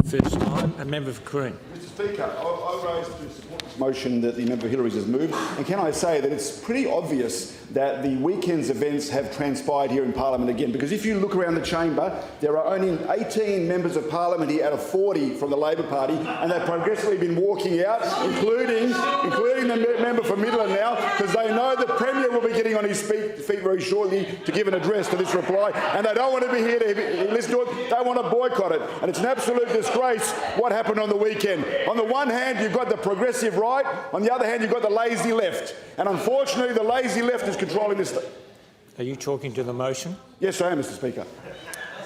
First time. A member for Queen. Mr Speaker, I raised to support this motion that the member Hilary has moved, and can I say that it's pretty obvious that the weekend's events have transpired here in Parliament again, because if you look around the chamber, there are only 18 members of Parliament here out of 40 from the Labor Party, and they've progressively been walking out, including the member for Midland now, because they know the Premier will be getting on his feet very shortly to give an address to this reply, and they don't want to be here to listen to it. They want to boycott it, and it's an absolute disgrace what happened on the weekend. On the one hand, you've got the progressive right, on the other hand, you've got the lazy left, and unfortunately, the lazy left is controlling this. Are you talking to the motion? Yes, I am, Mr Speaker.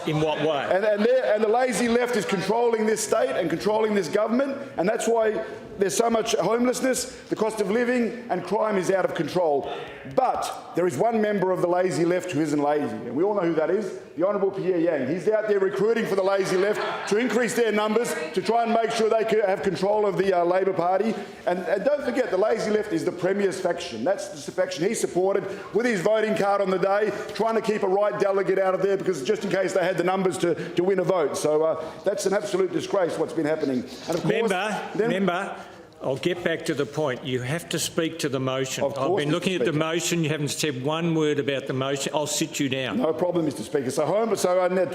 In what way? And the lazy left is controlling this state and controlling this government, and that's why there's so much homelessness, the cost of living and crime is out of control. But there is one member of the lazy left who isn't lazy, and we all know who that is, the Honourable Pierre Yang. He's out there recruiting for the lazy left to increase their numbers, to try and make sure they can have control of the Labor Party. And don't forget, the lazy left is the Premier's faction. That's the faction he supported with his voting card on the day, trying to keep a right delegate out of there because just in case they had the numbers to win a vote. So that's an absolute disgrace what's been happening. And of course, Member, I'll get back to the point. You have to speak to the motion. I've been looking at the motion. You haven't said one word about the motion. I'll sit you down. No problem, Mr Speaker. So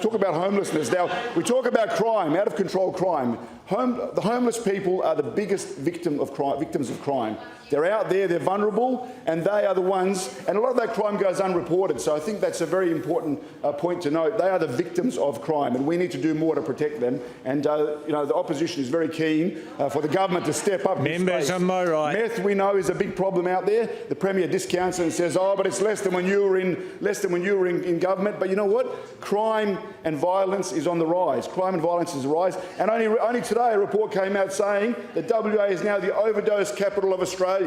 talk about homelessness. Now, we talk about crime, out-of-control crime. The homeless people are the biggest victims of crime. They're out there, they're vulnerable, and they are the ones, and a lot of that crime goes unreported. So I think that's a very important point to note. They are the victims of crime, and we need to do more to protect them. And you know, the opposition is very keen for the government to step up. Members, am I right? Meth, we know, is a big problem out there. The Premier discounts it and says, "Oh, but it's less than when you were in government." But you know what? Crime and violence is on the rise. Crime and violence is on the rise. And only today a report came out saying that WA is now the overdose capital of Australia.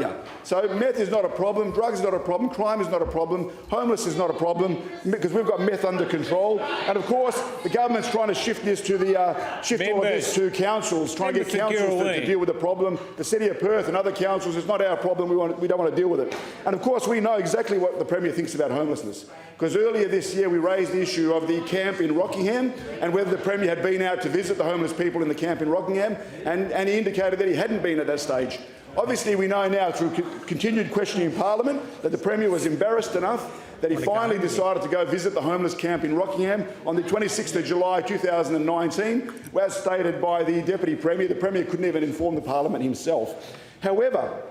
So meth is not a problem, drugs is not a problem, crime is not a problem, homeless is not a problem because we've got meth under control. And of course, the government's trying to shift this to all of this to councils, trying to get councils to deal with the problem. The City of Perth and other councils, it's not our problem. We don't want to deal with it. And of course, we know exactly what the Premier thinks about homelessness, because earlier this year we raised the issue of the camp in Rockingham and whether the Premier had been out to visit the homeless people in the camp in Rockingham, and he indicated that he hadn't been at that stage. Obviously, we know now through continued questioning in Parliament that the Premier was embarrassed enough that he finally decided to go visit the homeless camp in Rockingham on the 26th of July 2019. As stated by the Deputy Premier, the Premier couldn't even inform the Parliament himself. However,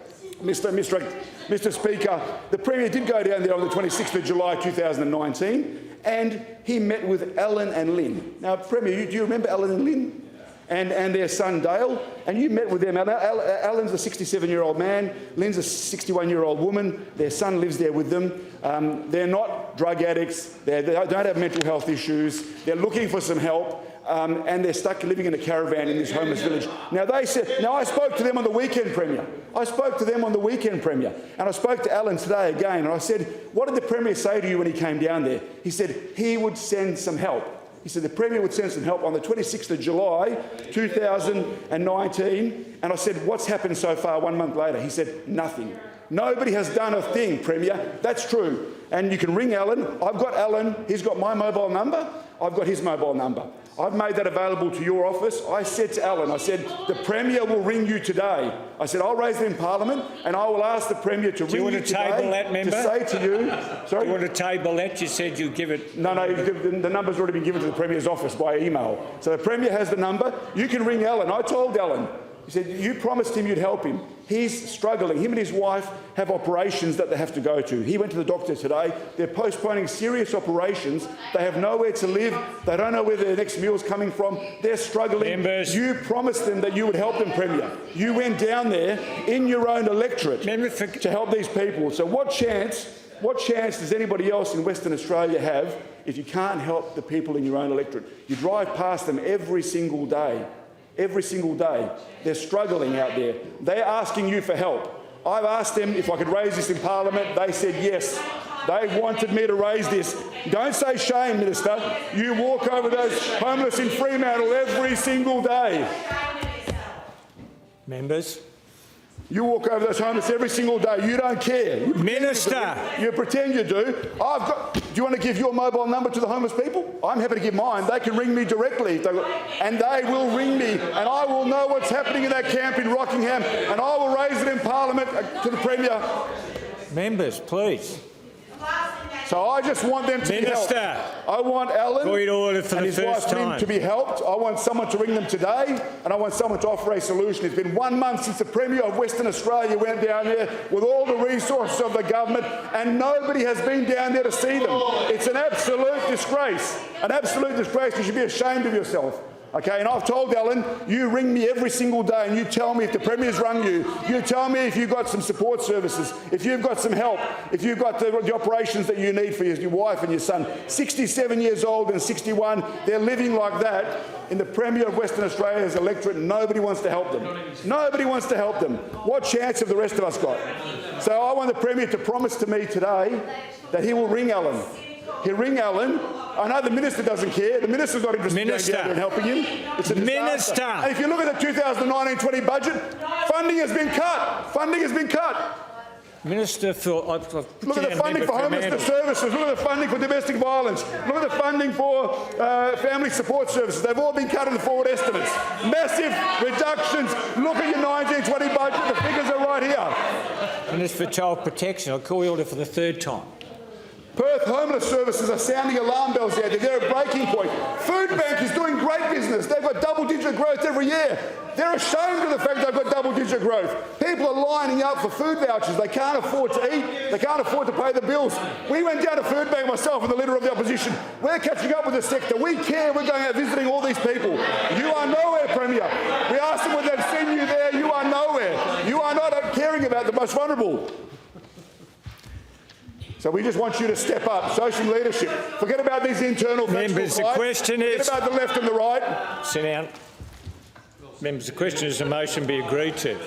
Mr Speaker, the Premier did go down there on the 26th of July 2019 and he met with Alan and Lynn. Now, Premier, do you remember Alan and Lynn? And their son Dale, and you met with them. Alan's a 67-year-old man, Lynn's a 61-year-old woman, their son lives there with them. They're not drug addicts, they don't have mental health issues, they're looking for some help, and they're stuck living in a caravan in this homeless village. Now I spoke to them on the weekend, Premier. I spoke to them on the weekend, Premier, and I spoke to Alan today again, and I said, what did the Premier say to you when he came down there? He said he would send some help. He said the Premier would send some help on the 26th of July 2019, and I said, what's happened so far 1 month later? He said, nothing. Nobody has done a thing, Premier. That's true. And you can ring Alan. I've got Alan. He's got my mobile number. I've got his mobile number. I've made that available to your office. I said to Alan, I said, the Premier will ring you today. I said, I'll raise it in Parliament and I will ask the Premier to ring you today to say to you... Sorry? Do you want to table that? You said you'd give it... No, the number's already been given to the Premier's office by email. So the Premier has the number. You can ring Alan. I told Alan. He said, you promised him you'd help him. He's struggling. Him and his wife have operations that they have to go to. He went to the doctor today. They're postponing serious operations. They have nowhere to live. They don't know where their next meal's coming from. They're struggling. Members. You promised them that you would help them, Premier. You went down there in your own electorate to help these people. So what chance does anybody else in Western Australia have if you can't help the people in your own electorate? You drive past them every single day. Every single day. They're struggling out there. They're asking you for help. I've asked them if I could raise this in Parliament. They said yes. They wanted me to raise this. Don't say shame, Minister. You walk over those homeless in Fremantle every single day. Members. You walk over those homeless every single day. You don't care. You Minister. You pretend you do. Do you want to give your mobile number to the homeless people? I'm happy to give mine. They can ring me directly. And they will ring me. And I will know what's happening in that camp in Rockingham. And I will raise it in Parliament to the Premier. Members, please. So I just want them to be helped. Minister. I want Alan and his wife Lynn to be helped. I want someone to ring them today, and I want someone to offer a solution. It's been 1 month since the Premier of Western Australia went down there with all the resources of the government, and nobody has been down there to see them. It's an absolute disgrace. An absolute disgrace. You should be ashamed of yourself. Okay, and I've told Alan, you ring me every single day and you tell me if the Premier's rung you. You tell me if you've got some support services, if you've got some help, if you've got the operations that you need for your wife and your son. 67 years old and 61, they're living like that in the Premier of Western Australia's electorate. Nobody wants to help them. Nobody wants to help them. What chance have the rest of us got? So I want the Premier to promise to me today that he will ring Alan. He'll ring Alan. I know the Minister doesn't care. The Minister's not interested in going down there and helping him. It's a disaster. And if you look at the 2019-20 budget, funding has been cut. Funding has been cut. Minister, look at the funding for homelessness services. Look at the funding for domestic violence. Look at the funding for family support services. They've all been cut in the forward estimates. Massive reductions. Look at your 19-20 budget. The figures are right here. Minister for Child Protection, I'll call you order for the third time. Perth homeless services are sounding alarm bells out there. They're a breaking point. Food Bank is doing great business. They've got double-digit growth every year. They're ashamed of the fact they've got double-digit growth. People are lining up for food vouchers. They can't afford to eat. They can't afford to pay the bills. We went down to Food Bank, myself and the Leader of the Opposition. We're catching up with the sector. We care. We're going out visiting all these people. You are nowhere, Premier. We asked them whether they've seen you there. You are nowhere. You are not caring about the most vulnerable. So we just want you to step up, show some leadership. Forget about these internal Members, the question is... Forget about the left and the right. Sit down. Members, the question is the motion be agreed to.